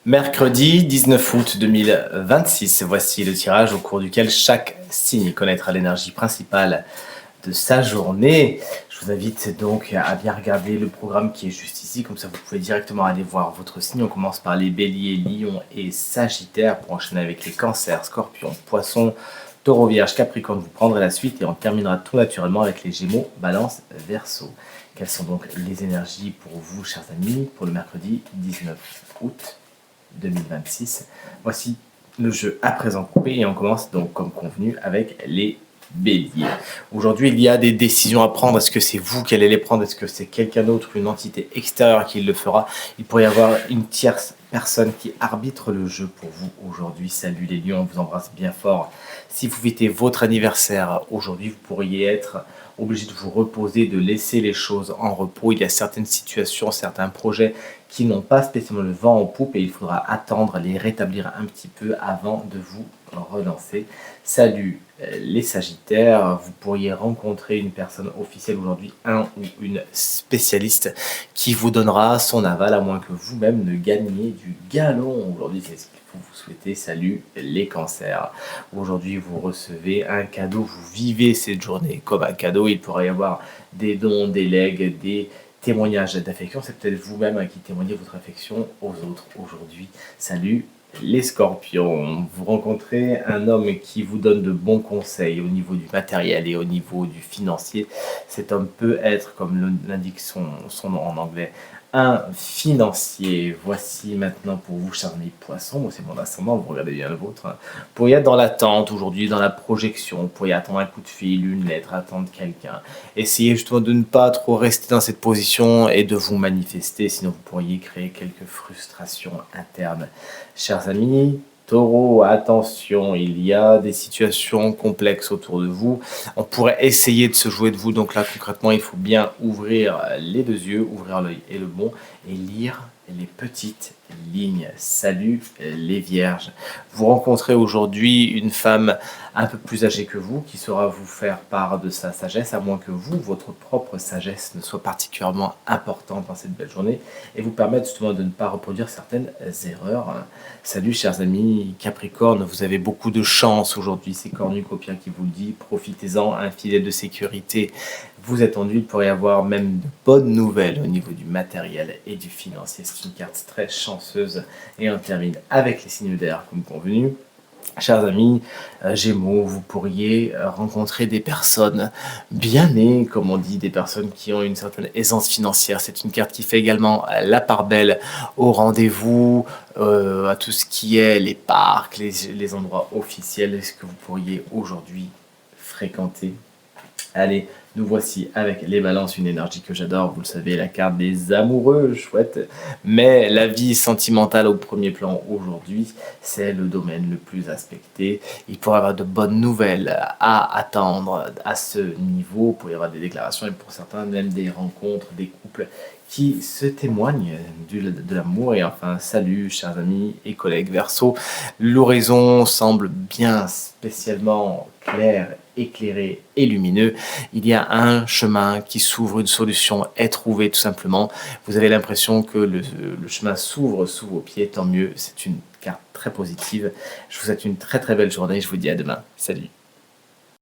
Mercredi 19 août 2026, voici le tirage au cours duquel chaque signe connaîtra l'énergie principale de sa journée. Je vous invite donc à bien regarder le programme qui est juste ici, comme ça vous pouvez directement aller voir votre signe. On commence par les béliers, lions et sagittaires pour enchaîner avec les cancers, scorpions, poissons, taureau, vierge, capricorne. Vous prendrez la suite et on terminera tout naturellement avec les gémeaux, balance, verseau. Quelles sont donc les énergies pour vous, chers amis, pour le mercredi 19 août 2026. Voici le jeu à présent coupé et on commence donc comme convenu avec les béliers. Aujourd'hui, il y a des décisions à prendre. Est-ce que c'est vous qui allez les prendre? Est-ce que c'est quelqu'un d'autre, une entité extérieure qui le fera? Il pourrait y avoir une tierce personne qui arbitre le jeu pour vous aujourd'hui. Salut les lions, on vous embrasse bien fort. Si vous fêtez votre anniversaire aujourd'hui, vous pourriez être obligé de vous reposer, de laisser les choses en repos. Il y a certaines situations, certains projets qui n'ont pas spécialement le vent en poupe et il faudra attendre, les rétablir un petit peu avant de vous relancer. Salut les sagittaires, vous pourriez rencontrer une personne officielle aujourd'hui, un ou une spécialiste qui vous donnera son aval à moins que vous-même ne gagniez du galon. Aujourd'hui, c'est ce qu'il faut vous souhaiter. Salut les cancers. Aujourd'hui, vous recevez un cadeau, vous vivez cette journée comme un cadeau. Il pourrait y avoir des dons, des legs, des témoignages d'affection. C'est peut-être vous-même qui témoignez votre affection aux autres aujourd'hui. Salut les scorpions, vous rencontrez un homme qui vous donne de bons conseils au niveau du matériel et au niveau du financier. Cet homme peut être, comme l'indique son nom en anglais, un financier. Voici maintenant pour vous, chers amis poissons, moi c'est mon ascendant, vous regardez bien le vôtre. Vous pourriez être dans l'attente aujourd'hui, dans la projection, vous pourriez attendre un coup de fil, une lettre, attendre quelqu'un. Essayez justement de ne pas trop rester dans cette position et de vous manifester, sinon vous pourriez créer quelques frustrations internes. Chers amis, taureau, attention, il y a des situations complexes autour de vous. On pourrait essayer de se jouer de vous. Donc là, concrètement, il faut bien ouvrir les deux yeux, ouvrir l'œil et le bon, et lire les petites lignes. Salut les vierges. Vous rencontrez aujourd'hui une femme un peu plus âgée que vous qui saura vous faire part de sa sagesse, à moins que vous, votre propre sagesse ne soit particulièrement importante dans cette belle journée et vous permettre justement de ne pas reproduire certaines erreurs. Salut chers amis Capricorne, vous avez beaucoup de chance aujourd'hui, c'est Cornucopia qui vous le dit, profitez-en, un filet de sécurité vous êtes tendu, il pourrait y avoir même de bonnes nouvelles au niveau du matériel et du financier. C'est une carte très chanceuse et on termine avec les signes d'air comme convenu. Chers amis Gémeaux, vous pourriez rencontrer des personnes bien nées, comme on dit, des personnes qui ont une certaine aisance financière. C'est une carte qui fait également la part belle au rendez-vous, à tout ce qui est les parcs, les endroits officiels. Est-ce que vous pourriez aujourd'hui fréquenter? Allez, nous voici avec les balances, une énergie que j'adore, vous le savez, la carte des amoureux, chouette. Mais la vie sentimentale au premier plan aujourd'hui, c'est le domaine le plus aspecté. Il pourrait y avoir de bonnes nouvelles à attendre à ce niveau. Il pourrait y avoir des déclarations et pour certains même des rencontres, des couples qui se témoignent de l'amour. Et enfin, salut chers amis et collègues Verseau, l'horizon semble bien spécialement clair, éclairé et lumineux. Il y a un chemin qui s'ouvre, une solution est trouvée tout simplement. Vous avez l'impression que le chemin s'ouvre sous vos pieds, tant mieux. C'est une carte très positive. Je vous souhaite une très très belle journée. Je vous dis à demain. Salut.